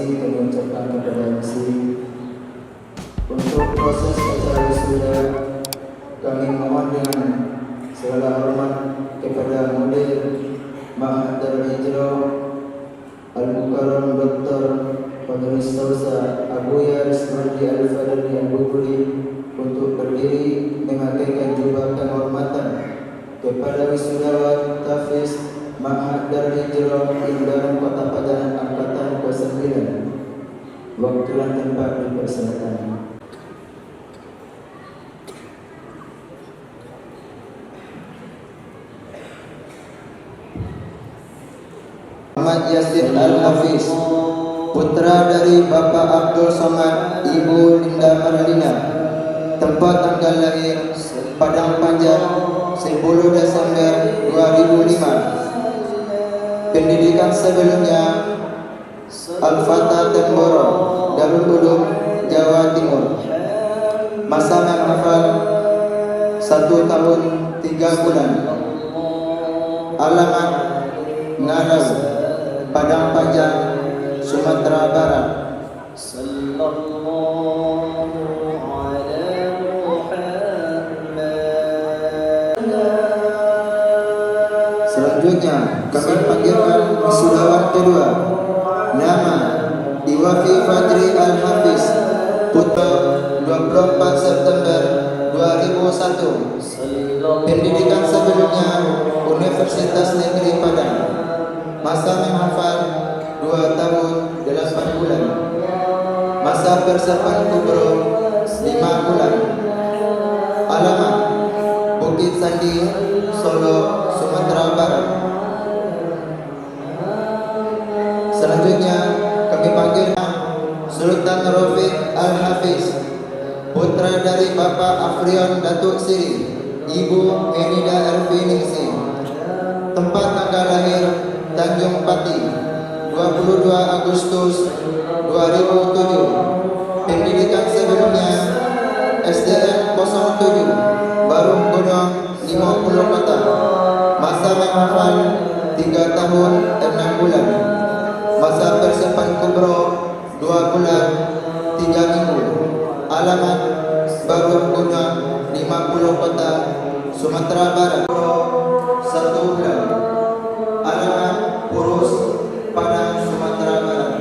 kasih kami ucapkan kepada MC. Untuk proses acara wisuda, kami mohon dengan segala hormat kepada Mudir Ma'had Darul Hijrah Al-Mukarram Dr. Fadlus Tausa Abuya Rizmadi Al-Fadli Al-Bukuri untuk berdiri memakaikan jubah penghormatan kepada wisudawan Tafiz Ma'had Darul Hijrah Indah Kota Padang Angkatan ke-9. Waktu dan tempat dipersilakan. Muhammad Yasir Al-Hafiz, putra dari Bapak Abdul Somad, Ibu Linda Marlina. Tempat tanggal lahir Padang Panjang 10 Desember 2005. Pendidikan sebelumnya Al-Fatah Temboro, Darul Ulum, Jawa Timur. Masa menghafal 1 tahun 3 bulan. Alamat Ngalau, Padang Panjang, Sumatera Barat. Selanjutnya kami panggilkan wisudawan kedua. Nama Iwafi Fadri Al-Hafiz, putra 24 September 2001. Pendidikan sebelumnya Universitas Negeri Padang. Masa menghafal 2 tahun 8 bulan. Masa persiapan kubro 5 bulan. Alamat Bukit Sandi, Solo, Sumatera Barat. Selanjutnya kami panggil Sultan Rafiq Al-Hafiz, putra dari Bapak Afrion Datuk Siri, Ibu Menida Erviningsi. Tempat tanggal lahir Tanjung Pati, 22 Agustus 2007. Pendidikan sebelumnya SDN 07, Barung Gunung 50 Kota. Masa menghafal 3 tahun 6 bulan. Masa persiapan kubro 2 bulan 3 minggu. Alamat Barung Gunung 50 Kota, Sumatera Barat. 1 bulan. Alamat Purus, Padang, Sumatera Barat.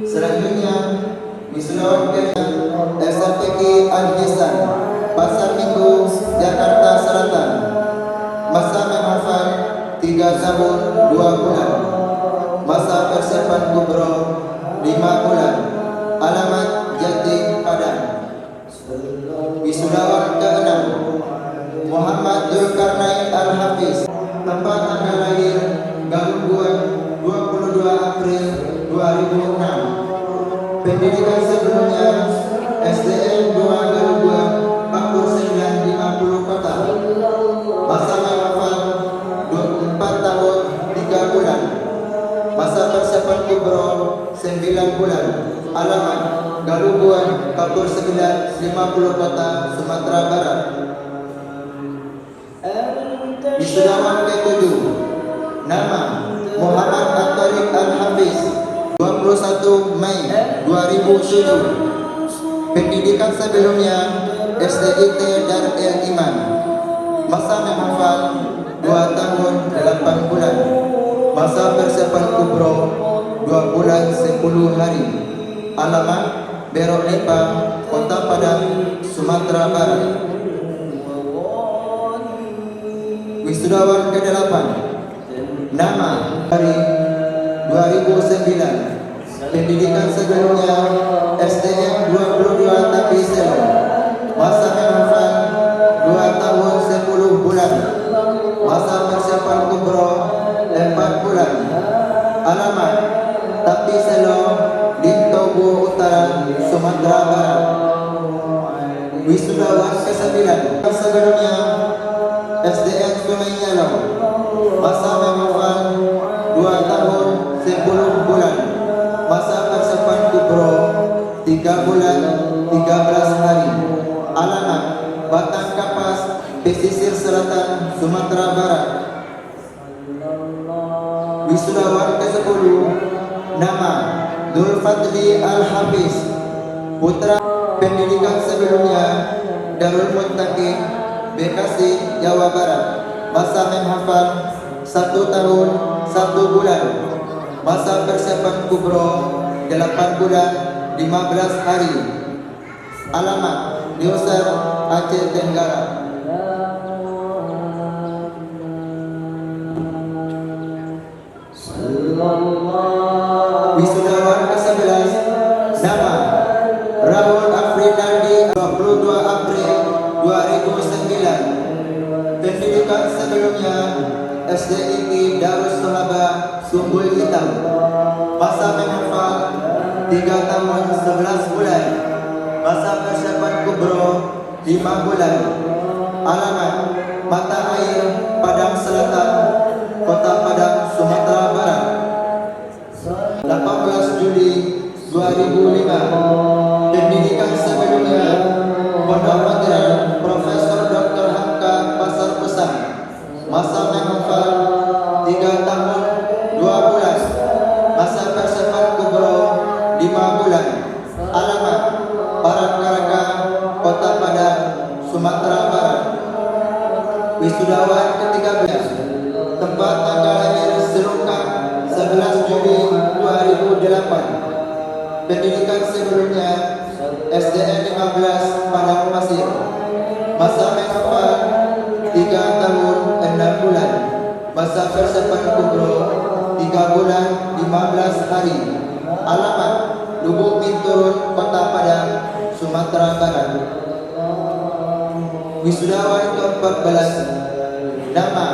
Selanjutnya wisudawan SLPG Al-Hisan, Pasar Minggu, Jakarta Selatan. Masa menghafal 3 tahun 2 bulan. Masa persiapan kubro 5 bulan. Alamat Jati, Padang. Wisudawan ke-6 Muhammad Zulkarnain Al-Hafiz, tempat tanggal lahir Galuguan 22 April 2006. Pendidikan sebelumnya SDN 2 Galuguan, Pakur 9 50 Kota. Masa menghafal 24 tahun 3 bulan. Masa persiapan kubro 9 bulan. Alamat Galuguan, Pakur 9 50 Kota, Sumatera Barat. Wisudawan ke-7 Nama Muhammad At-Tariq Al-Hafiz, 21 Mei 2007. Pendidikan sebelumnya SDIT Darul Iman. Masa menghafal 2 tahun 8 bulan. Masa persiapan kubro 2 bulan 10 hari. Alamat Berok Lipa, Kota Padang, Sumatera Barat. Wisudawan ke-8 Nama dari 2009. Pendidikan sebelumnya SDN 22 Tapi Selo. Masa menghafal 2 tahun 10 bulan. Masa persiapan kubro 4 bulan. Alamat Tapi Selo, Lintobo Utara, Sumatera Barat. Wisudawan ke-9 sebelumnya SDN Sungai Nyalong. Masa menghafal 2 tahun 10 bulan. Masa persiapan kubro 3 bulan 13 hari. Alamat Batang Kapas, pesisir selatan Sumatera Barat. Wisudawan ke-10 nama Dul Fadli Al-Hafiz, putra. Pendidikan sebelumnya Darul Muttaqin, Bekasi, Jawa Barat. Masa menghafal 1 tahun 1 bulan. Masa persiapan kubro 8 bulan 15 hari. Alamat Niuser, Aceh Tenggara. Wisudawan ke-11 nama Rahul Afrinaldi, 22 April 2009. Pendidikan sebelumnya SDIP Darus Sahabah Sumbul Hitam. Masa menghafal 3 tahun 11 bulan. Masa persiapan kubro 5 bulan. Alamat Mata Air, Padang Selatan, Kota Padang, Sumatera Barat. 18 Juli 2005. Pendidikan sebelumnya Pondok Madras Profesor Dr. Hamka Pasar Besar. Masa menghafal 3 tahun 2 bulan. Masa persiapan kubro 5 bulan. Alamat Parangkaraka, Kota Padang, Sumatera Barat. Wisudawan ke-13 tempat tanggal lahir Serungkang 11 Juli 2008. Pendidikan sebelumnya SDN 15 Padang Pasir. Masa menghafal 3 tahun 6 bulan. Masa persiapan kubro 3 bulan 15 hari. Alamat Lubuk Binturun, Kota Padang, Sumatera Barat. Wisudawan ke-14 nama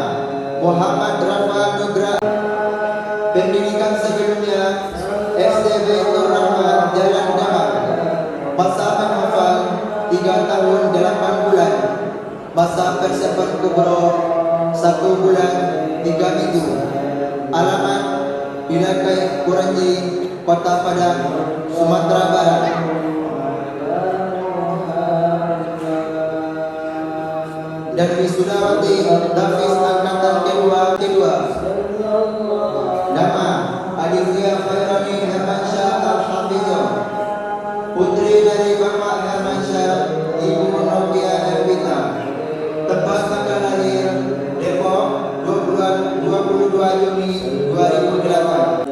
Muhammad Rafa Nugra. Pendidikan sebelumnya SDB Tur Rahman, Jalan Damar. Masa menghafal 3 tahun 8 bulan. Masa persiapan kubro 1 bulan 3 minggu. Alamat Bilakai Kuranji, Kota Padang, Sumatera Barat. Dan wisudawati Davis angkatan kedua nama Alifia Khairani Hermansyah Al-Hafizah, putri dari Bapak Hermansyah, Ibu Novia Ervita. Tempat tanggal lahir Depok 22 Juni 2008.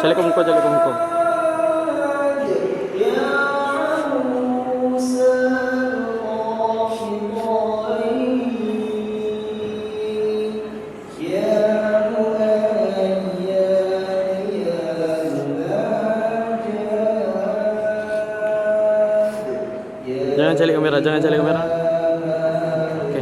Assalamualaikum, Assalamualaikum. Jangan cari kamera, jangan cari kamera. Oke.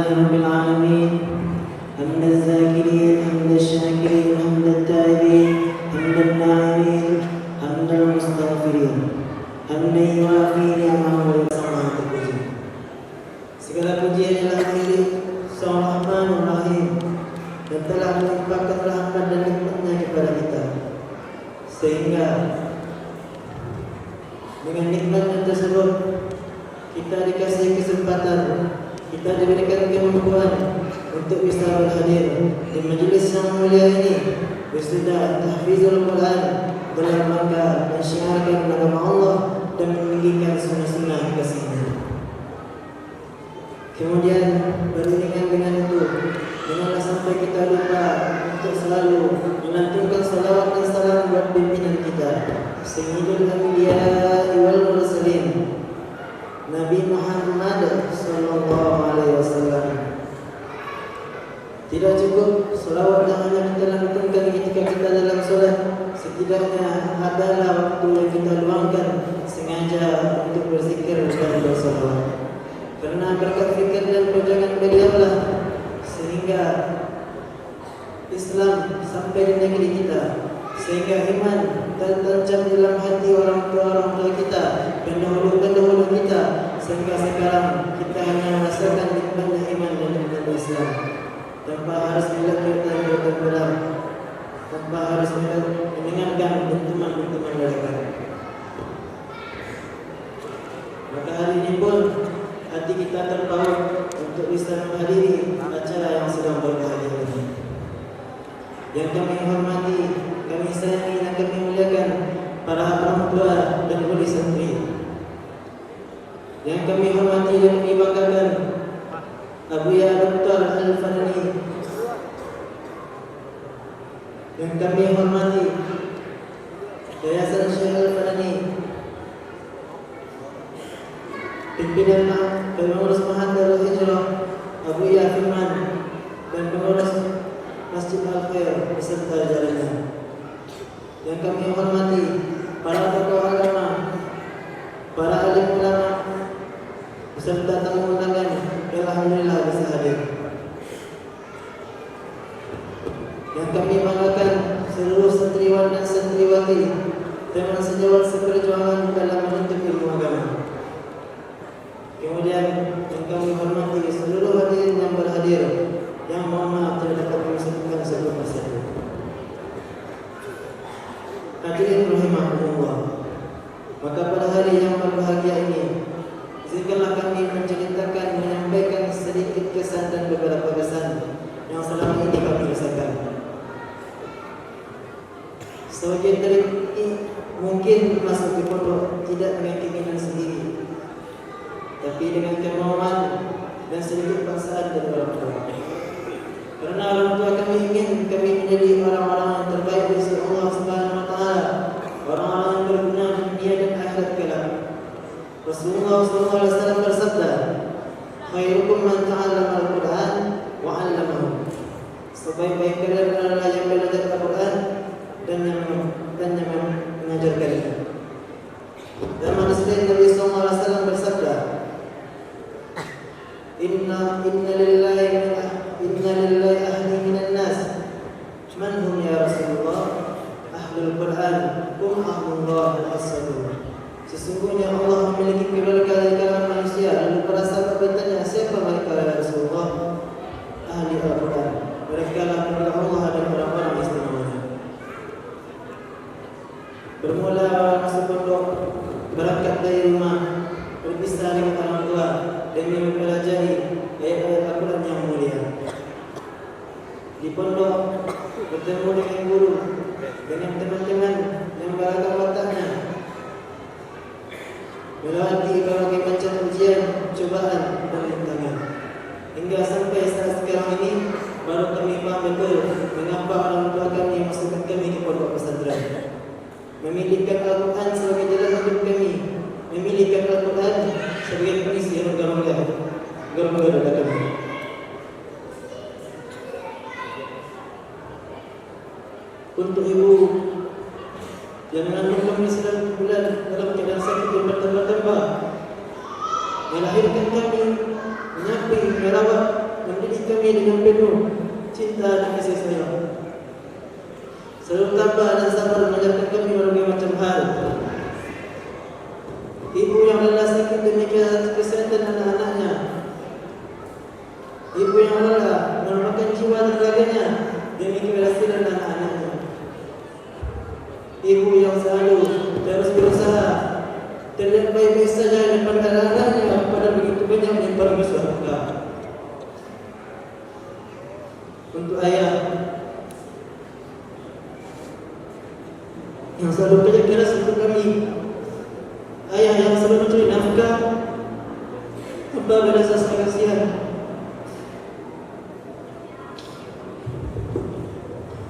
رب العالمين حمد الذاكرين حمد الشاكرين حمد التائبين حمد الناعمين حمد المستغفرين حمدا يوافي نعمه ويسمع terpuji. Segala pujian adalah milik Sang Rahman Rahim dan telah melimpahkan rahmat dan nikmatnya kepada kita, sehingga dengan nikmat tersebut kita dikasih kesempatan, kita diberikan kemampuan untuk bisa berhadir di majlis yang mulia ini, wisuda tahfizul Quran dalam rangka mensyiarkan nama Allah dan meninggikan sunnah-sunnah kasihnya. Kemudian beriringan dengan itu, janganlah sampai kita lupa untuk selalu melantunkan salawat dan salam buat pimpinan kita, Sayyidul Anbiya wal Mursalin, Nabi Muhammad sallallahu alaihi wasallam. Tidak cukup salawat yang hanya kita lantunkan ketika kita dalam solat, setidaknya adalah waktu yang kita luangkan sengaja untuk berzikir dan bersalawat. Karena berkat fikir dan perjuangan beliaulah sehingga Islam sampai di negeri kita, sehingga iman tertancap dalam hati orang tua kita, pendahulu kita, sehingga sekarang kita hanya merasakan nikmatnya iman dan nikmatnya Islam tanpa harus melihat kereta berat, tanpa harus mendengarkan dentuman-dentuman mereka. Maka hari ini pun hati kita terpaut untuk bisa menghadiri acara yang sedang berbahagia ini. Yang kami hormati, kami sayangi dan kami muliakan para orang tua dan wali santri. Yang kami hormati dan kami banggakan Abuya Dr. Al-Fadani. Yang kami hormati Yayasan Syekh Al-Fadani, pimpinan pengurus Mahathir Hijrah Abuya Firman, dan pengurus Masjid Al-Khair beserta jalannya. Yang kami hormati para tokoh agama, para alim ulama beserta tamu undangan, alhamdulillah bisa hadir. Yang kami banggakan seluruh santriwan dan santriwati, teman sejawat seperjuangan dalam menuntut ilmu agama. Kemudian yang kami hormati seluruh hadirin yang berhadir, yang mohon maaf tidak dapat kami sebutkan satu persatu. Hadirin rahimahumullah, maka pada hari yang berbahagia ini, izinkanlah kami menyampaikan sedikit kesan dan beberapa kesan yang selama ini kami rasakan. Sebagian dari ini mungkin masuk di pondok tidak dengan keinginan sendiri, tapi dengan kemauan dan sedikit paksaan dari orang tua. Karena orang tua kami ingin kami menjadi orang-orang yang terbaik di sisi Allah Subhanahu wa taala, orang-orang yang berguna di dunia dan akhirat kelak. Rasulullah SAW bersabda, "Khairukum man ta'allama al-Qur'an wa 'allamahu." Sebaik-baik kalian adalah yang belajar Al-Qur'an dan yang mengajarkannya. Dan manusia Nabi SAW bersabda, Inna lillahi ahli minan nas. Man hum ya Rasulullah? Ahlul Quran, ahlullah as-sadur. Sesungguhnya Allah memiliki keluarga di kalangan manusia. Lalu para sahabat bertanya, siapa mereka ya Rasulullah? Ahli Al-Quran. Mereka lah keluarga Allah dan orang-orang istimewanya. Bermula masuk pondok, berangkat dari rumah, berpisah dengan orang tua demi mempelajari ayat-ayat Al-Quran yang mulia. Di pondok bertemu dengan guru, dengan teman-teman yang beragam wataknya, melewati berbagai macam ujian, cobaan dan rintangan, hingga sampai saat sekarang ini baru kami paham betul mengapa orang tua kami masukkan kami ke pondok pesantren. Memilihkan Al-Quran sebagai jalan hidup kami, memilihkan Al-Quran sebagai pengisi harga-harga dada kami. Untuk ibu yang mengandung kami 9 bulan dalam keadaan sakit yang bertambah-tambah, melahirkan kami, menyapih, merawat, mendidik kami dengan penuh cinta dan kasih sayang. Selalu tabah dan sabar mengajarkan kami berbagai macam hal. Ibu yang lelah sakit demi kesehatan anak-anaknya, ibu yang lelah merupakan jiwa dan raganya demi keberhasilan anak-anaknya, ibu yang selalu terus berusaha terlihat baik-baik saja di depan anak-anaknya pada begitu banyak menimpang musibah. Untuk ayah yang selalu kerja keras untuk kami, ayah yang selalu mencari nafkah tanpa berasa kasihan,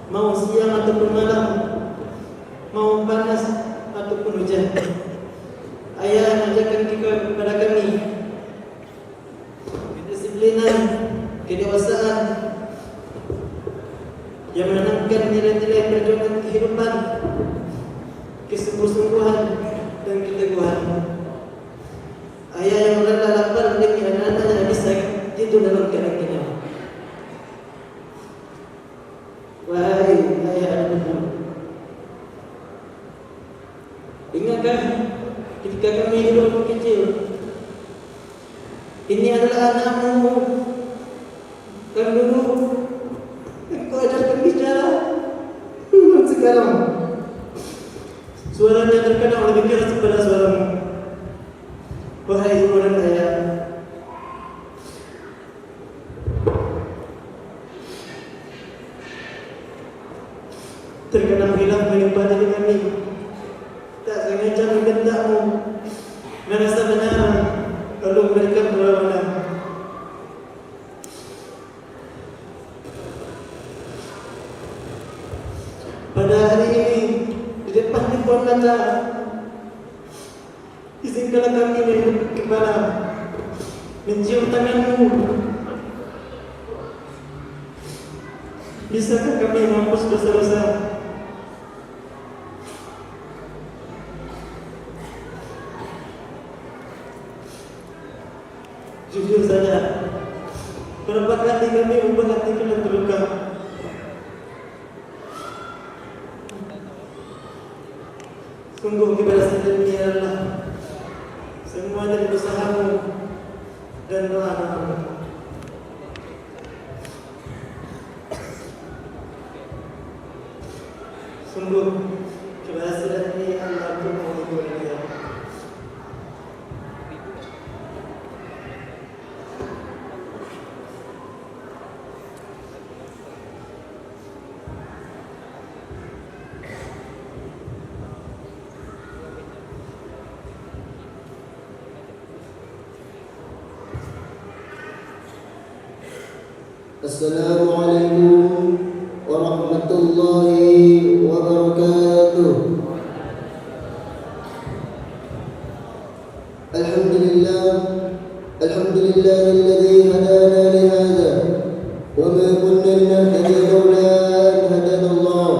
mau siang ataupun malam, mau panas ataupun hujan, ayah mengajarkan kepada kami kedisiplinan, kedewasaan yang menanamkan nilai-nilai perjuangan kehidupan, kesungguh-sungguhan dan keteguhan. Ayah yang rela lapar demi anak-anaknya bisa tidur dalam keadaan kenyang. Wahai ayah dan ibu, ingatkah ketika kami hidup kecil, ini adalah anakmu yang dulu engkau ajarkan bicara. Sekarang suaranya terkadang lebih keras daripada suaramu. Wahai ibu dan ayah, terkadang hilaf menimpa diri kami, tak sengaja menggentakmu, merasa benar lalu memberikan perlawanan. Pada hari ini, di depan ribuan mata, izinkanlah kami menunduk kepala, mencium tanganmu. Bisakah kami menghapus dosa-dosa? Jujur saja, berapa kali kami membuat hati kalian terluka? Sungguh keberhasilan ini adalah semua dari usahamu dan doamu. Sungguh keberhasilan ini adalah untuk dia. Assalamualaikum warahmatullahi wabarakatuh. Alhamdulillahilladzi hadana li hadza wa ma kunna linahtadiya lawla an hadana Allah.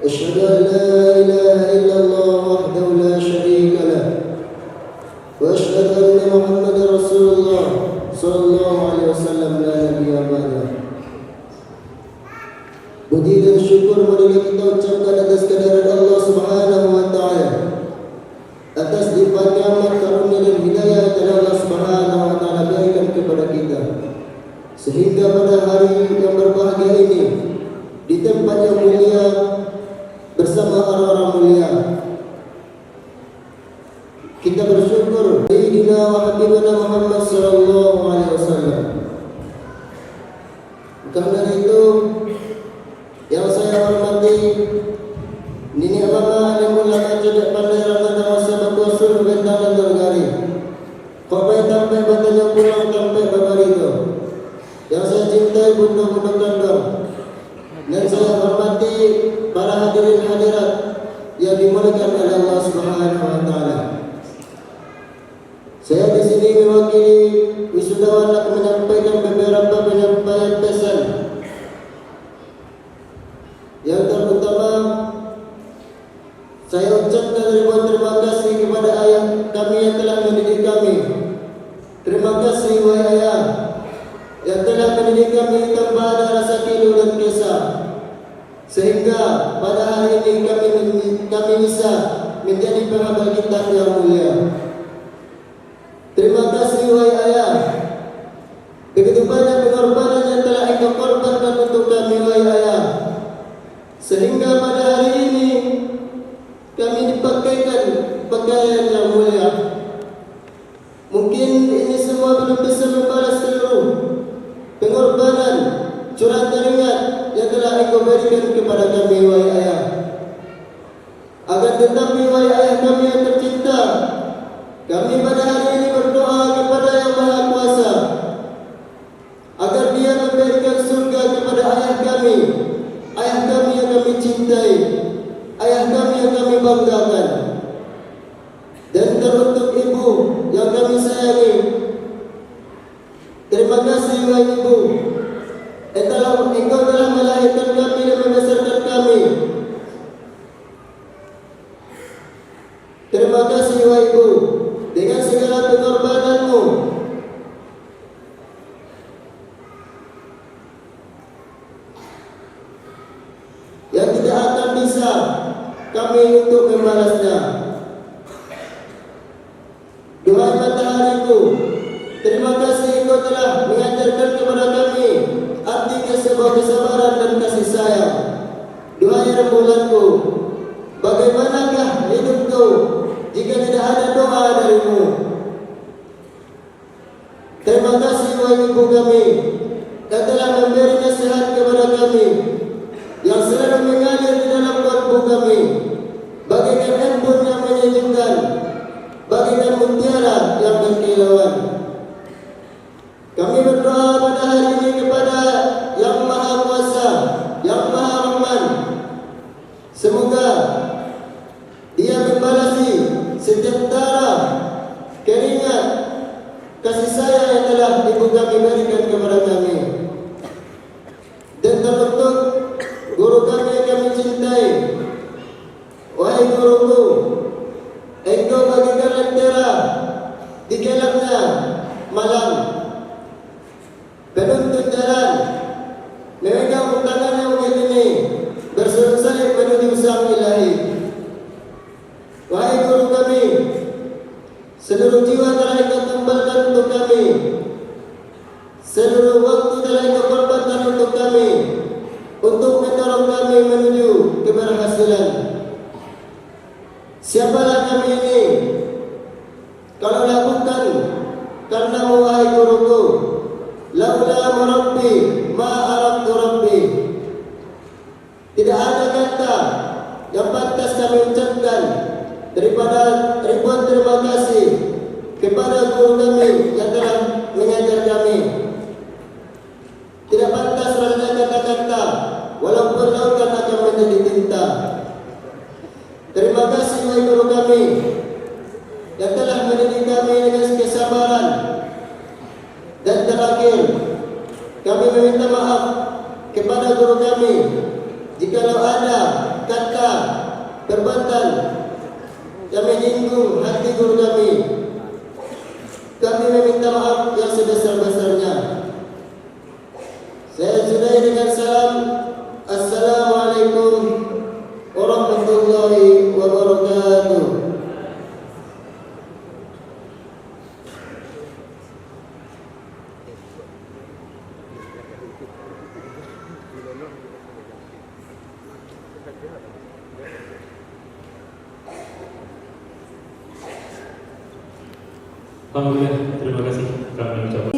Asyhadu an la ilaha illallah wahdahu la syarika lah wa asyhadu anna Muhammadar Rasulullah sallallahu alaihi wasallam la nabiyya ba'dahu. Puji dan syukur marilah kita ucapkan atas kehadirat Allah Subhanahu wa taala, atas limpahan nikmat karunia dan hidayah yang Allah Subhanahu wa taala berikan kepada kita, sehingga pada hari yang berbahagia ini di tempat yang mulia bersama orang-orang mulia kita bersyukur Sayyidina wa Habibina Muhammad sallallahu alaihi wasallam. Karena itu yang saya hormati Nini Abama yang mulai tidak pandai rangka masa berkuasul bentang dan tergari kopai tampai batanya pulang tampai babar itu. Yang saya cintai bunda-bunda kandang, dan saya hormati para hadirin hadirat yang dimuliakan oleh Allah Subhanahu wa taala. Saya di sini mewakili wisudawan nak menyampaikan beberapa penyampaian pesan. Yang terutama, saya ucapkan ribuan terima kasih kepada ayah kami yang telah mendidik kami. Terima kasih wahai ayah yang telah sehingga pada hari ini kami bisa menjadi penghafal kitab yang mulia. Terima kasih wahai ayah, begitu banyak pengorbanan yang telah engkau korbankan untuk kami wahai ayah, sehingga pada hari ini kami dipakaikan pakaian yang mulia. Mungkin ini semua belum bisa membalas seluruh pengorbanan, curah keringat yang telah engkau berikan kepada kami wahai ayah. Akan tetapi wahai ayah kami yang tercinta, kami pada hari ini berdoa kepada Yang Maha Kuasa agar Dia memberikan surga kepada ayah kami yang kami cintai, ayah kami yang kami banggakan. Dan teruntuk ibu yang kami sayangi, terima kasih wahai ibu, engkau telah melahirkan kami dan membesarkan kami. Terima kasih wahai ibu, dengan segala pengorbananmu yang tidak akan bisa kami untuk membalasnya. Duhai matahariku, terima kasih engkau telah mengajarkan kepada kami arti sebuah kesabaran dan kasih sayang. Duhai rembulanku, bagaimanakah hidupku jika tidak ada doa darimu? Terima kasih wahai ibu kami yang telah memberi nasihat kepada kami, yang selalu mengalir di dalam kalbu kami, bagaikan embun yang menyejukkan, bagaikan mutiara yang berkilauan. Kami berdoa pada hari ini kepada Yang Maha Kuasa, Yang Maha Rahman, semoga Dia membalasi setiap darah, keringat, kasih sayang yang telah ibu kami berikan kepada kami. Dan teruntuk guru kami yang kami cintai, wahai guruku, engkau bagaikan lentera di gelapnya malam, penuntun jalan, memegang tangannya begini, bersayap menuju sang ilahi. Wahai guru kami, seluruh jiwa telah engkau tumpahkan untuk kami, seluruh waktu telah engkau korbankan untuk kami, untuk mendorong kami menuju keberhasilan. Siapalah kami ini kalau bukan karena wahai guruku? Laula murabbi ma arabtu rabbi. Tidak ada kata yang pantas kami ucapkan daripada ribuan terima kasih kepada guru kami yang telah mengajar kami. Tidak pantas rasanya kata-kata walaupun lautan akan menjadi tinta. Terima kasih wahai guru kami yang telah mendidik kami dengan kesabaran. Dan terakhir, kami meminta maaf kepada guru kami jikalau ada kata perbuatan yang menyinggung hati guru kami. Kami meminta maaf yang sebesar-besarnya. Saya sudahi dengan salam. Assalamualaikum warahmatullahi wabarakatuh. Alhamdulillah, terima kasih kami ucapkan.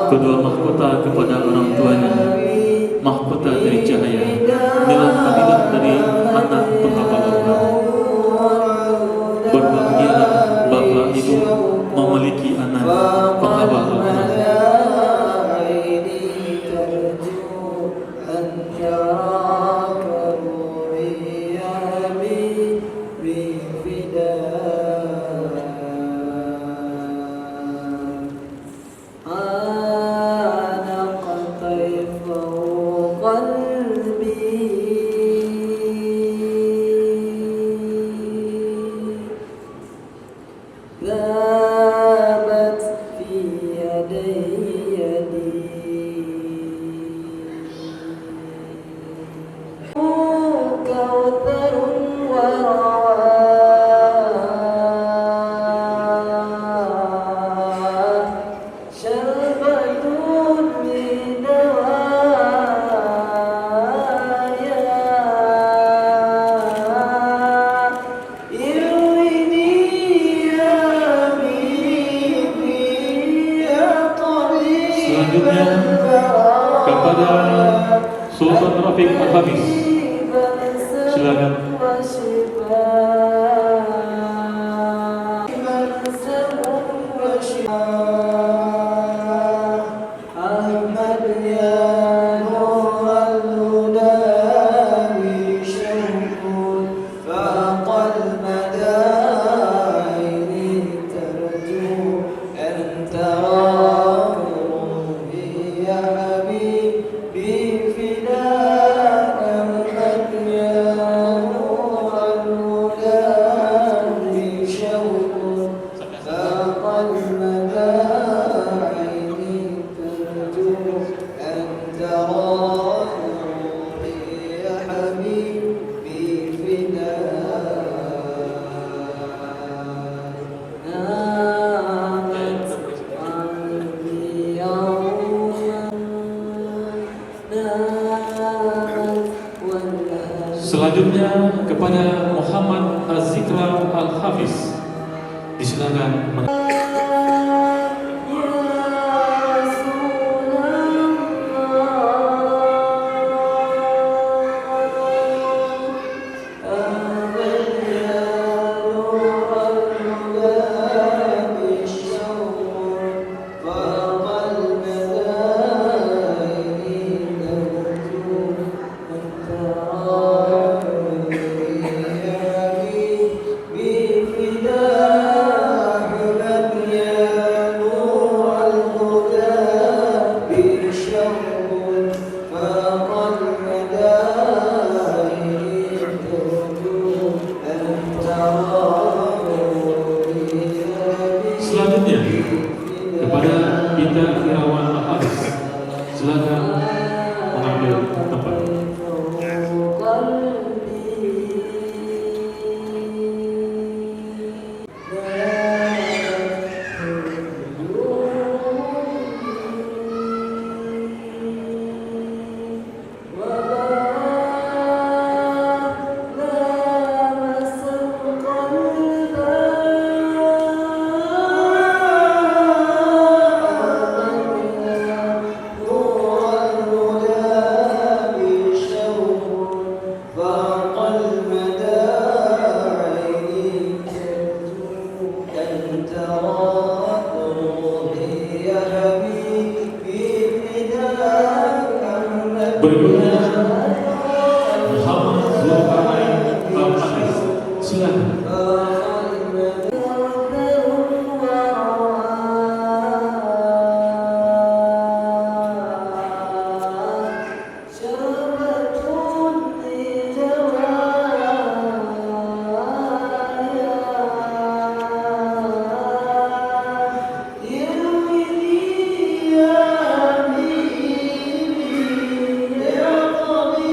Kedua mahkota kepada orang tuanya, mahkota dari cahaya, inilah fadilah dari anak penghafal Al-Quran. Berbahagialah bapa ibu memiliki anak penghafal Al-Quran. Selanjutnya kepada Sultan Rafiq Al-Hafiz, silakan. Selanjutnya kepada Muhammad Az-Zikra Al-Hafiz, disilakan. Selanjutnya kepada Bita Irawan Al-Hafiz, silakan mengambil tempat. Berikutnya Muhammad Zulkarnain Al-Hafiz, silakan. Ya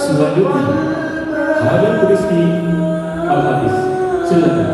Selanjutnya, Habib Rizki Al-Hadis. Silakan.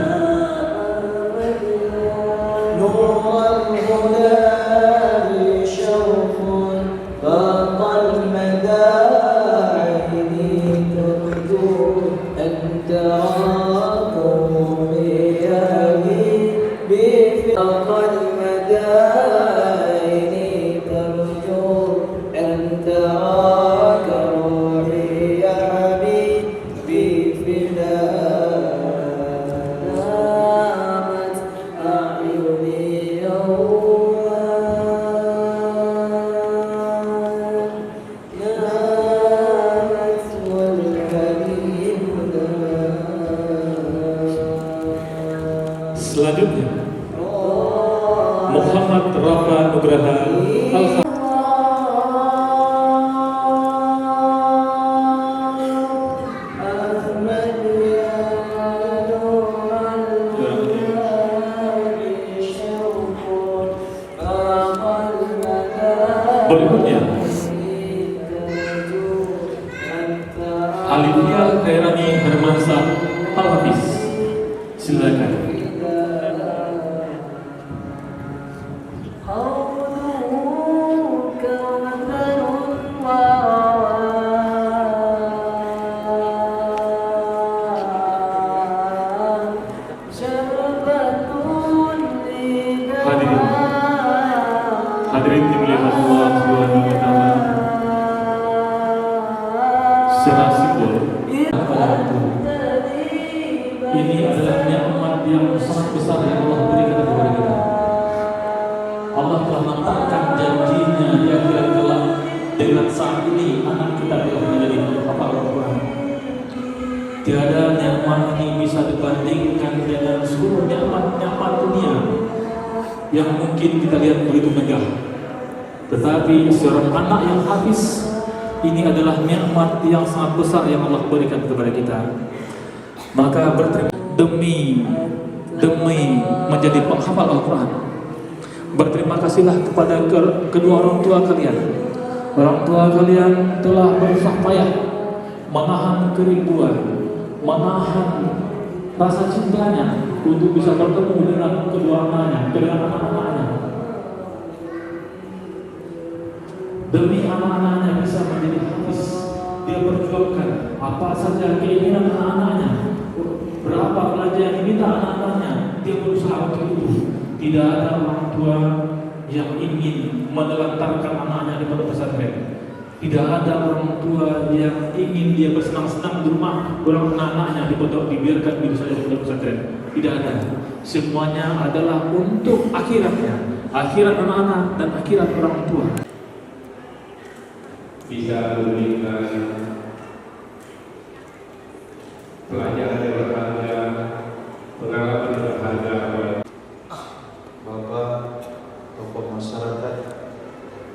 Selanjutnya, Muhammad Rafa Nugraha Al-Hadis. Berikutnya, Alifia Khairani Hermansyah Al-Hafiz. Silakan. Hadirin dimuliakan Allah Subhanahu wa taala. Secara simbol ini adalah nikmat yang sangat besar yang Allah berikan kepada kita. Allah telah menetapkan janjinya di akhirat kelak dengan saat ini anak kita telah menjadi hafal Al-Quran. Tiada nikmat ini bisa dibandingkan dengan seluruh nikmat dunia yang mungkin kita lihat begitu megah. Tetapi seorang anak yang hafiz ini adalah nikmat yang sangat besar yang Allah berikan kepada kita. Maka demi menjadi penghafal Al-Quran, berterima kasihlah kepada kedua orang tua kalian. Orang tua kalian telah berusaha payah menahan kerinduan, menahan rasa cintanya untuk bisa bertemu dengan kedua anaknya, dengan anak-anaknya. Demi anak-anaknya bisa menjadi hafiz, dia berjuangkan apa saja keinginan anak-anaknya, berapa pelajaran yang diminta anak-anaknya, dia berusaha untuk itu. Tidak ada orang tua yang ingin menelantarkan anaknya di pondok pesantren. Tidak ada orang tua yang ingin dia bersenang-senang di rumah, orang anak-anaknya di pondok dibiarkan begitu saja di pondok pesantren. Tidak ada. Semuanya adalah untuk akhiratnya, akhirat anak-anak dan akhirat orang tua. Bisa memberikan pelajaran yang berharga, pengalaman yang berharga kepada Bapak, tokoh masyarakat,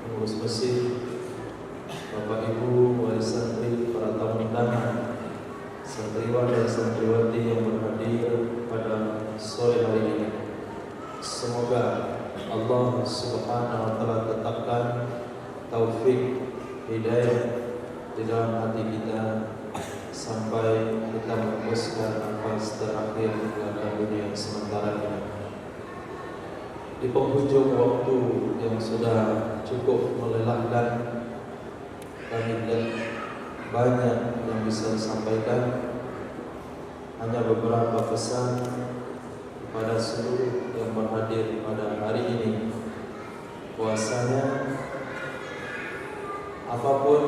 pengurus masjid, Bapak Ibu, wali santri, para tamu undangan, santriwan dan santriwati yang berhadir pada sore hari ini. Semoga Allah Subhanahu wa taala tetapkan taufik hidayah di dalam hati kita sampai kita menghembuskan nafas terakhir dalam dunia yang sementara ini. Di penghujung waktu yang sudah cukup melelahkan, kami tidak banyak yang bisa disampaikan. Hanya beberapa pesan kepada seluruh yang berhadir pada hari ini, bahwasanya apapun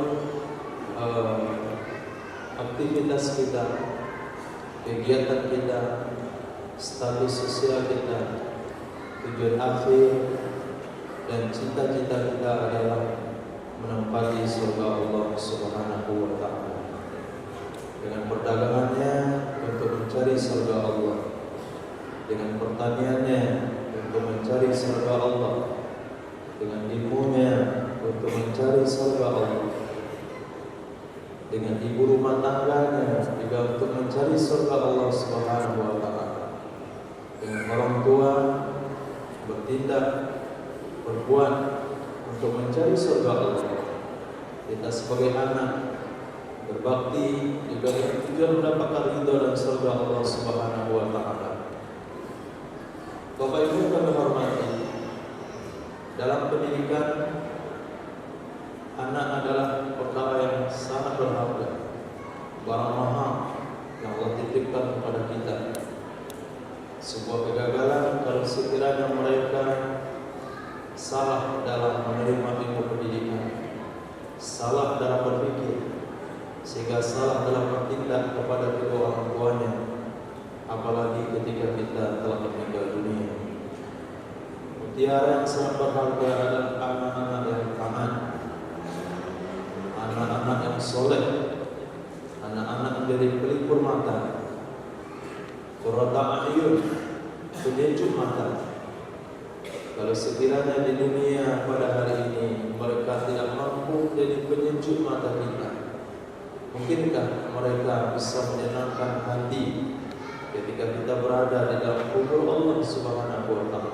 aktivitas kita, kegiatan kita, status sosial kita, tujuan akhir dan cita-cita kita adalah menempati surga Allah Subhanahu wa taala. Dengan perdagangannya untuk mencari surga Allah, dengan pertaniannya untuk mencari surga Allah, dengan ilmunya untuk mencari surga Allah, dengan ibu rumah tangganya juga untuk mencari surga Allah Subhanahu wa taala. dengan orang tua, bertindak, berbuat untuk mencari surga Allah. Kita sebagai anak berbakti juga dengan tujuan mendapatkan ridho dan surga Allah Subhanahu wa taala. Bapak Ibu kami hormati, dalam pendidikan anak adalah perkara yang sangat berharga, barang mahal yang Allah titipkan kepada kita. Sebuah kegagalan kalau sekiranya mereka salah dalam menerima ilmu pendidikan, salah dalam berpikir, sehingga salah dalam bertindak kepada kedua orang tuanya, apalagi ketika kita telah meninggal dunia. Mutiara yang sangat berharga adalah anak-anak yang taat, anak-anak yang soleh, anak-anak menjadi pelipur mata, qurrata a'yun, penyejuk mata. Kalau sekiranya di dunia pada hari ini mereka tidak mampu menjadi penyejuk mata kita, mungkinkah mereka bisa menyenangkan hati ketika kita berada di dalam kubur Allah Subhanahu wa taala?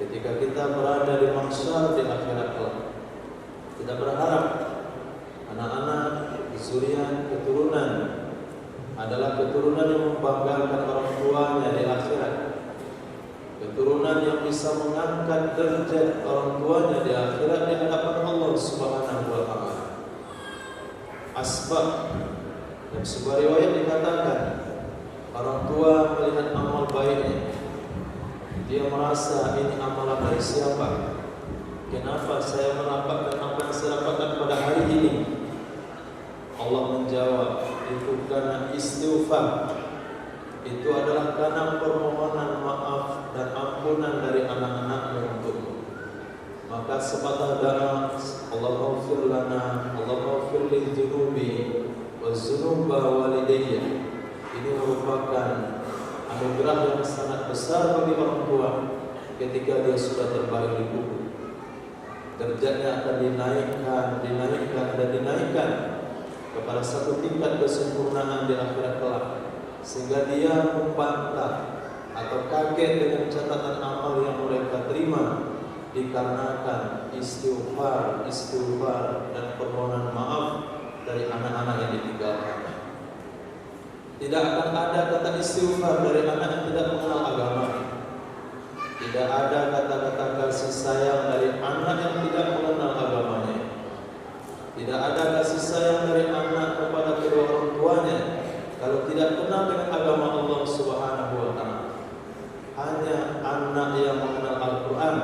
Ketika kita berada di mahsyar di akhirat kelak, kita berharap anak-anak, zuriat, keturunan adalah keturunan yang membanggakan orang tuanya di akhirat, keturunan yang bisa mengangkat derajat orang tuanya di akhirat di hadapan Allah Subhanahu wa taala. Asbab dan sebuah riwayat dikatakan orang tua melihat amal baiknya, dia merasa ini amalan dari siapa? Kenapa saya mendapatkan apa yang saya dapatkan pada hari ini? Allah menjawab, itu karena istighfar. Itu adalah karena permohonan maaf dan ampunan dari anak-anakmu untukmu. Maka sepatah doa, Allahumma ighfir lana, Allahumma ighfir li dzunubi wa dzunuba walidayya. Ini merupakan anugerah yang sangat besar bagi orang tua ketika dia sudah terbaring di kubur. Derajatnya akan dinaikkan kepada satu tingkat kesempurnaan di akhirat kelak, sehingga dia membantah atau kaget dengan catatan amal yang mereka terima dikarenakan istighfar dan permohonan maaf dari anak-anak yang ditinggalkan. Tidak akan ada kata istighfar dari anak yang tidak mengenal agama. Tidak ada kata-kata kasih sayang dari anak yang tidak mengenal agamanya. Tidak ada kasih sayang dari anak kepada kedua orang tuanya kalau tidak kenal dengan agama Allah Subhanahu wa taala. Hanya anak yang mengenal Al-Quran,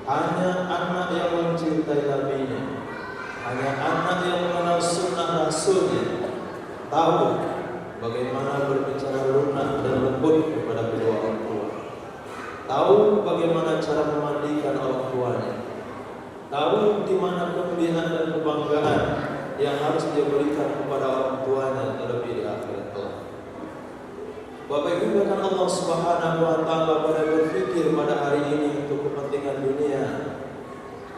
hanya anak yang mencintai Nabi-Nya, hanya anak yang mengenal sunnah Rasul-Nya, tahu bagaimana berbicara lunak dan lembut kepada kedua orang tua, tahu bagaimana cara memandikan orang tuanya, tahu di mana kemuliaan dan kebanggaan yang harus dia berikan kepada orang tuanya terlebih di akhirat kelak. Bapak Ibu kan Allah Subhanahu wa taala pada berpikir pada hari ini untuk kepentingan dunia.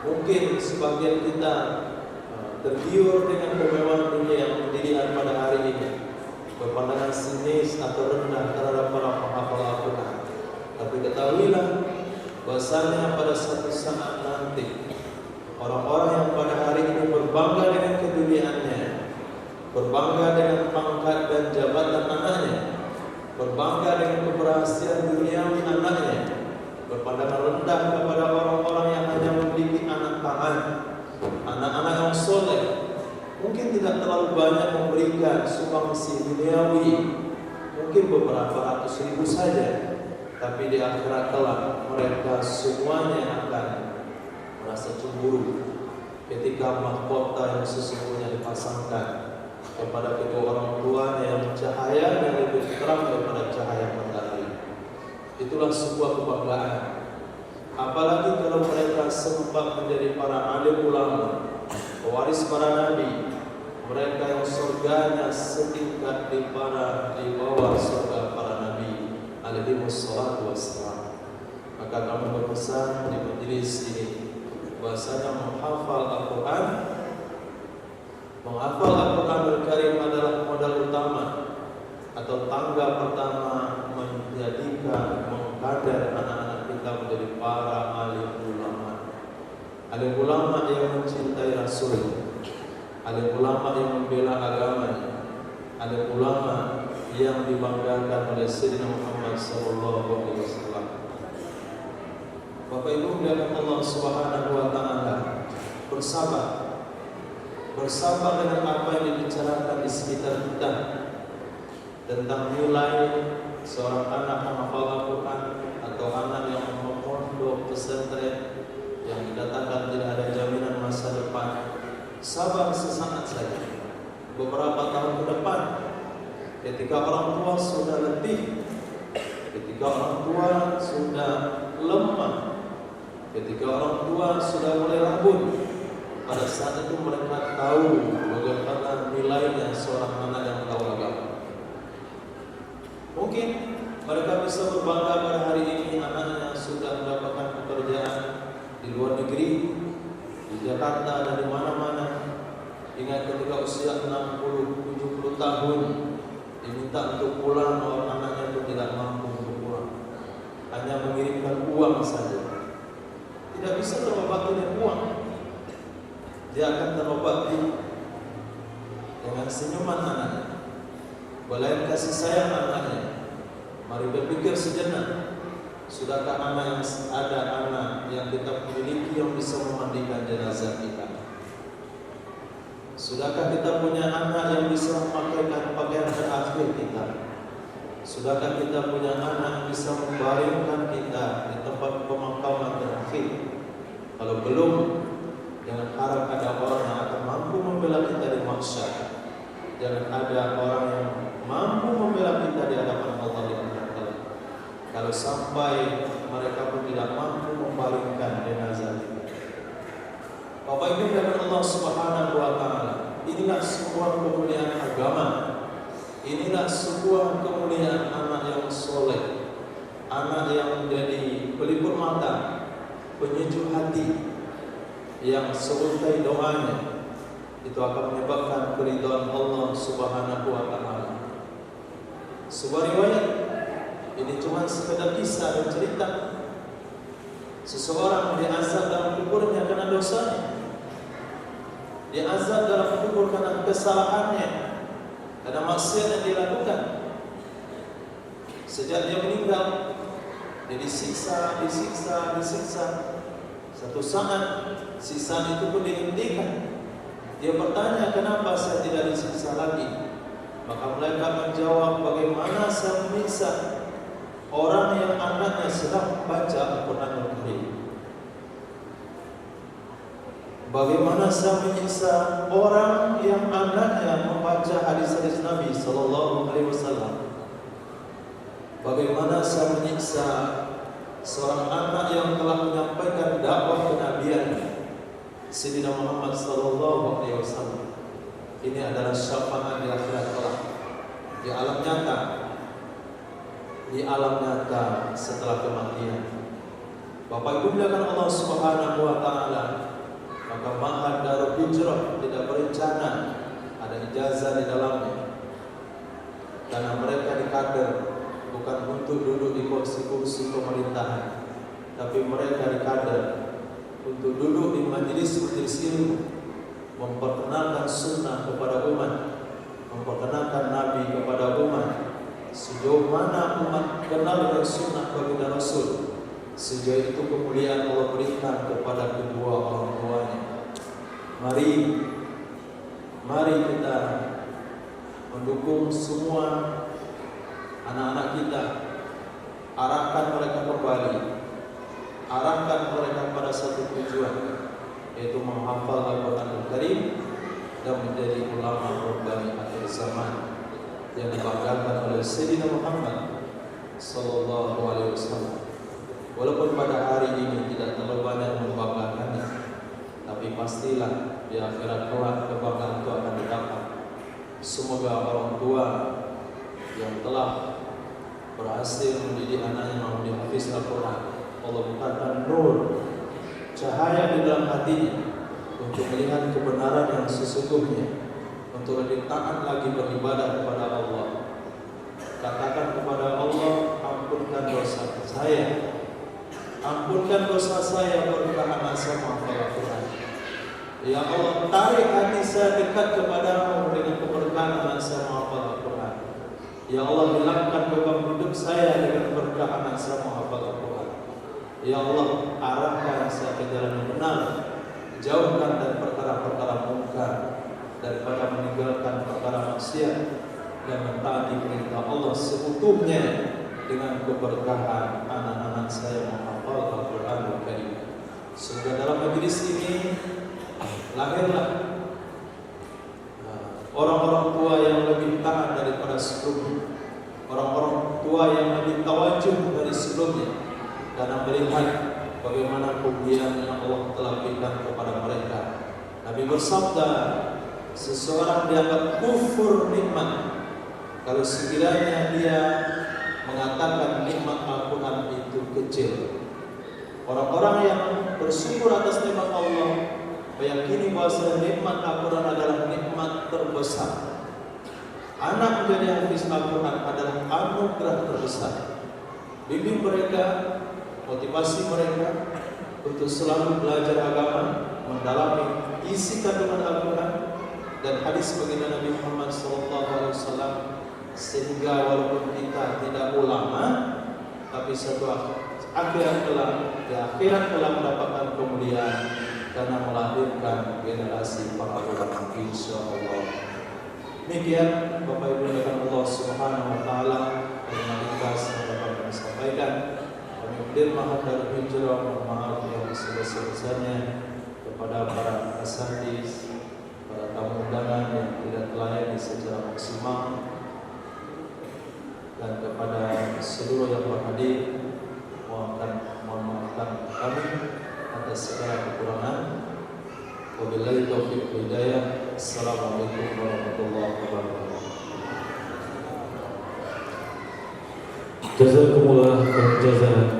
Mungkin sebagian kita tergiur dengan kemewahan dunia yang dilihat pada hari ini, berpandangan sinis atau rendah terhadap para penghafal Al-Quran. Tapi ketahuilah bahasanya pada satu saat nanti orang-orang yang pada hari ini berbangga dengan keduniaannya, berbangga dengan pangkat dan jabatan anaknya, berbangga dengan keberhasilan duniawi anaknya, berpandangan rendah kepada orang-orang yang hanya memiliki anak taat, anak-anak yang soleh, mungkin tidak terlalu banyak memberikan sumbangsi duniawi, mungkin beberapa ratus ribu saja, tapi di akhirat kelak mereka semuanya akan merasa cemburu ketika mahkota yang sesungguhnya dipasangkan kepada kedua orang tuanya yang cahayanya lebih terang daripada cahaya matahari. Itulah sebuah kebanggaan. Apalagi kalau mereka sempat menjadi para alim ulama, pewaris para nabi, mereka yang surganya setingkat di bawah surga para nabi alaihi wassalatu wassalam. Maka kami berpesan di majelis ini bahasanya menghafal Al-Quran Al-Karim adalah modal utama atau tangga pertama menjadikan Alim ulama yang mencintai Rasul, alim ulama yang membela agamanya, alim ulama yang dibanggakan oleh Sayyidina Muhammad SAW. Bapak Ibu dan Allah Subhanahu wa taala, bersabar dengan apa yang dibicarakan di sekitar kita tentang nilai seorang anak menghafal Al-Quran atau anak yang memondok pesantren yang dikatakan tidak ada jaminan masa depan. Sabar sesaat saja. Beberapa tahun ke depan, ketika orang tua sudah letih, ketika orang tua sudah lemah, ketika orang tua sudah mulai rabun, pada saat itu mereka tahu bagaimana nilainya seorang anak yang tahu agama. Mungkin mereka bisa berbangga pada hari ini anaknya sudah mendapatkan pekerjaan di luar negeri, di Jakarta dan di mana-mana. Ingat ketika usia 60-70 tahun diminta untuk pulang, orang anaknya itu tidak mampu untuk pulang, hanya mengirimkan uang saja. Tidak bisa terobati dengan uang. Dia akan terobati dengan senyuman anaknya, belayan kasih sayang anaknya. Mari berpikir sejenak. Sudahkah anak yang kita miliki yang bisa memandikan jenazah kita? Sudahkah kita punya anak yang bisa memakaikan pakaian terakhir kita? Sudahkah kita punya anak yang bisa membaringkan kita di tempat pemakaman terakhir? Kalau belum, jangan harap ada orang yang akan mampu membela kita di mahsyar. Jangan ada orang yang mampu membela kita di hadapan Allah di akhirat. Kalau sampai mereka pun tidak mampu membaringkan jenazah kita. Bapak Ibu dan Allah Subhanahu wa taala, inilah sebuah kemuliaan agama. Inilah sebuah kemuliaan anak yang soleh, anak yang menjadi pelipur mata, penyejuk hati, yang seuntai doanya itu akan menyebabkan keridhaan Allah Subhanahu wa taala. Sebuah riwayat, ini cuma sekedar kisah dan cerita. Seseorang diazab dalam kuburnya karena dosanya, diazab dalam kubur karena kesalahannya, karena maksiat yang dilakukan. Sejak dia meninggal, dia disiksa. Satu saat siksaan itu pun dihentikan. Dia bertanya, kenapa saya tidak disiksa lagi? Maka mereka menjawab, bagaimana saya menyiksa orang yang anaknya sedang baca Al-Quranul Karim? Bagaimana saya menyiksa orang yang anaknya membaca hadis-hadis Nabi Sallallahu Alaihi Wasallam? Bagaimana saya menyiksa seorang anak yang telah menyampaikan dakwah kenabian Sayyidina Muhammad Sallallahu Alaihi Wasallam? Ini adalah syafaat di akhirat kelak, di alam nyata, setelah kematian. Bapak Ibu dimuliakan Allah Subhanahu wa taala, maka Ma'had Darul Hijrah tidak berencana ada ijazah di dalamnya, karena mereka dikader bukan untuk duduk di kursi-kursi pemerintahan, tapi mereka dikader untuk duduk di majelis-majelis ilmu, memperkenalkan sunnah kepada umat, memperkenalkan Nabi kepada umat. Sejauh mana umat kenal dengan sunnah baginda Rasul, sejauh itu kemuliaan Allah berikan kepada kedua orang tuanya. Mari kita mendukung semua anak-anak kita, arahkan mereka kembali, arahkan mereka pada satu tujuan, yaitu menghafal Al-Quranul Karim dan menjadi ulama rabbani akhir zaman yang dibanggakan oleh Sayyidina Muhammad Sallallahu Alaihi Wasallam. Walaupun pada hari ini tidak terlalu banyak membanggakannya, tapi pastilah di akhirat kelak kebanggaan itu akan didapat. Semoga orang tua yang telah berhasil mendidik anaknya menjadi hafiz Al-Quran, Allah bukakan nur, cahaya di dalam hatinya untuk melihat kebenaran yang sesungguhnya, untuk lebih taat lagi beribadah kepada Allah. Katakan kepada Allah, ampunkan dosa saya, ampunkan dosa saya berkah anak saya menghafal Al-Quran. Ya Allah, tarik hati saya dekat kepadamu dengan keberkahan anak saya menghafal Al-Quran. Ya Allah, hilangkan beban hidup saya dengan berkah anak saya menghafal Al-Quran. Ya Allah, arahkan saya ke jalan yang benar, jauhkan dari perkara-perkara mungkar, daripada meninggalkan perkara maksiat, dan mentaati perintah Allah seutuhnya dengan keberkahan anak-anak saya menghafal Al-Quranul Karim. Semoga dalam majelis ini lahirlah orang-orang tua yang lebih taat daripada sebelumnya, orang-orang tua yang lebih tawajuh dari sebelumnya, karena melihat bagaimana pujian yang Allah telah berikan kepada mereka. Nabi bersabda, seseorang dianggap kufur nikmat kalau sekiranya dia mengatakan nikmat Al-Quran itu kecil. Orang-orang yang bersyukur atas nikmat Allah meyakini bahwa nikmat Al-Quran adalah nikmat terbesar. Anak menjadi hafiz Al-Quran adalah anugerah terbesar. Bimbing mereka, motivasi mereka untuk selalu belajar agama, mendalami isi kandungan Al-Quran dan hadis baginda Nabi Muhammad SAW, sehingga walaupun kita tidak ulama, tapi suatu akhirat kelak mendapatkan kemuliaan karena melahirkan generasi para ulama, insyaallah. Demikian Bapak Ibu yang Allah Subhanahu wa taala, yang ringkas dapat kami sampaikan. Kami berterima kasih hijrah, mohon maaf yang sebesar-besarnya kepada para asatidz, para tamu undangan yang tidak terlayani secara maksimal, dan kepada seluruh yang berhadir, mohon maafkan kami atas segala kekurangan. Wabillahi taufiq wal hidayah. Assalamualaikum warahmatullahi wabarakatuh. Jazakumullah khairan.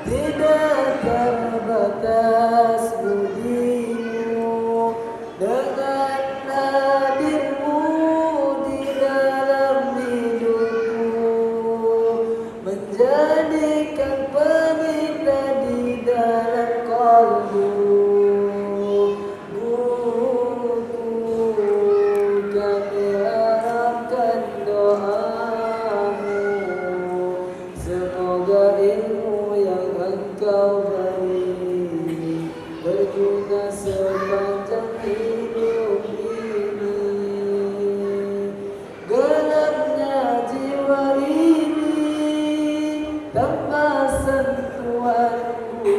Tidak terbatas budimu dengan hadirmu di dalam hidupku, menjadikan pelita di dalam kalbu. Guruku, kami harapkan doamu, semoga ilmu yang engkau beri berguna sepanjang hidup ini. Gelapnya jiwa ini tanpa sentuhanmu,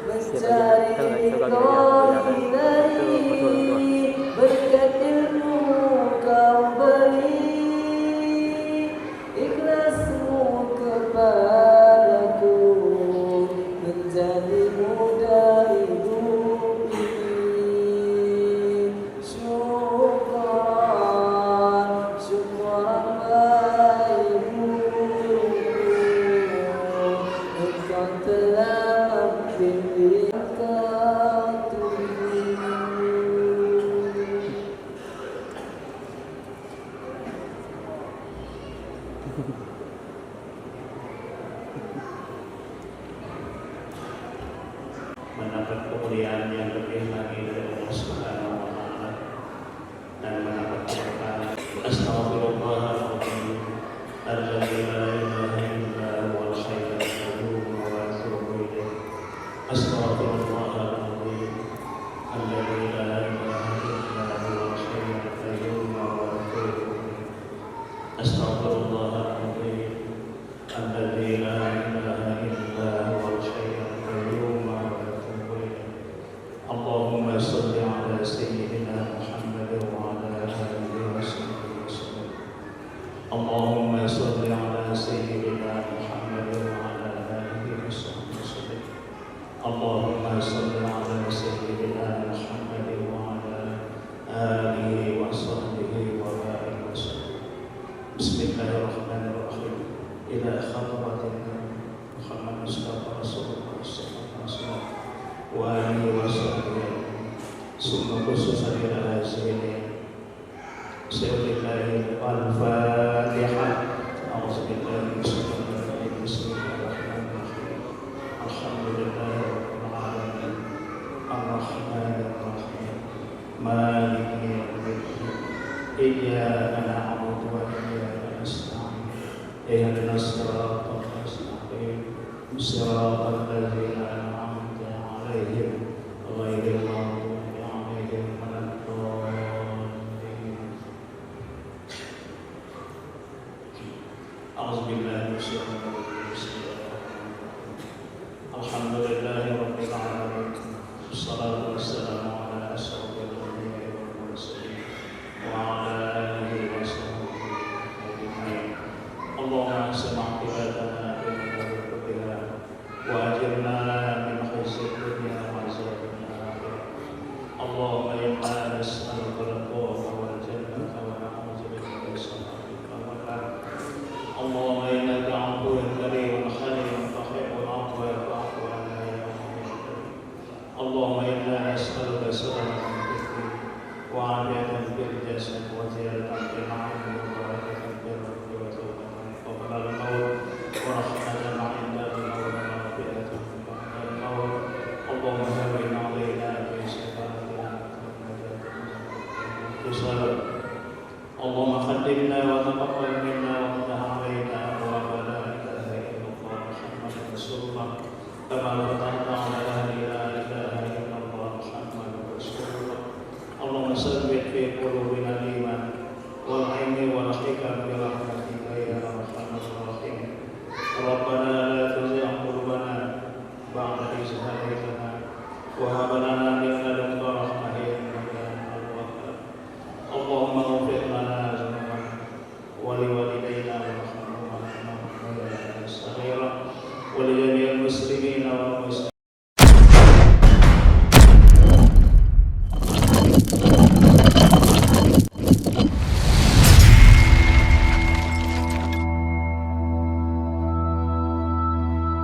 mencari kau hindari, berkat ilmu kau beri, ikhlasmu kepadaku menjadi mudah hidup ini. Syukran, syukran baikmu, engkau telah membimbing mendapat kemuliaan yang lebih lagi dari Allah Subhanahu wa taala dan mendapat keberkahan. Astaghfirullahaladzim alladzi la ilaha illa huwal hayyul qayyum wa atubu ilaih. Astaghfirullahaladzim alladzi la ilaha illa huwal hayyul qayyum wa atubu ilaih. Astaghfirullahaladzim alladzi la ilaha illa huwal hayyul qayyum wa atubu ilaih. Allahumma shalli ala sayyidina Muhammad wa ala alihi wa sahbihi wasallam. Allahumma shalli ala sayyidina Muhammad wa ala alihi wa sahbihi wasallam. Allahumma shalli ala sayyidina Muhammad wa ala alihi wa sahbihi wa barik wasallam. Bismillahirrahmanirrahim. Ila khawatina Muhammad Mustafa Rasulullah sallallahu alaihi wasallam wa alihi wa sahbihi. Summa khusus ila sayyidina Al-Fatihah. A'udzu billahi اهدنا الصراط المستقيم صراط الذين أنعمت عليهم غير المغضوب عليهم ولا الضالين. أعوذ بالله من الشيطان الرجيم. بسم الله الرحمن الرحيم. الحمد لله رب العالمين والصلاة والسلام على أشرف الأنبياء والمرسلين وعلى آله وصحبه أجمعين. اللهم احسن عاقبتنا في الأمور كلها وأجرنا من خزي الدنيا وعذاب الآخرة. اللهم إنا نسألك الرضا والجنة ونعوذ بك من سخطك والنار. اللهم إنك عفو كريم حليم تحب العفو فاعف عنا يا محمد. اللهم إنا نسألك سلامة في الدين وعافية في الجسد وزيادة في العلم وبركة في الرزق وتوبة قبل الموت ورحمة عند الموت ومغفرة بعد الموت. اللهم هون علينا في شفاعتنا تصلى. اللهم خلقنا وتقبل منا وافتح علينا ابواب لا اله الا الله محمد رسول الله كما فتحت على اهل لا اله الا الله محمد رسول الله. اللهم ثبت في قلوبنا الايمان والعلم والحكم برحمتك يا ارحم الراحمين. ربنا لا تزغ قلوبنا بعد إذ هديتنا وهب لنا من لدنك رحمة إنك أنت الوهاب. اللهم اغفر لنا ذنوبنا ولوالدينا وارحمهما كما ربيانا صغيرا ولجميع المسلمين والمسلمات.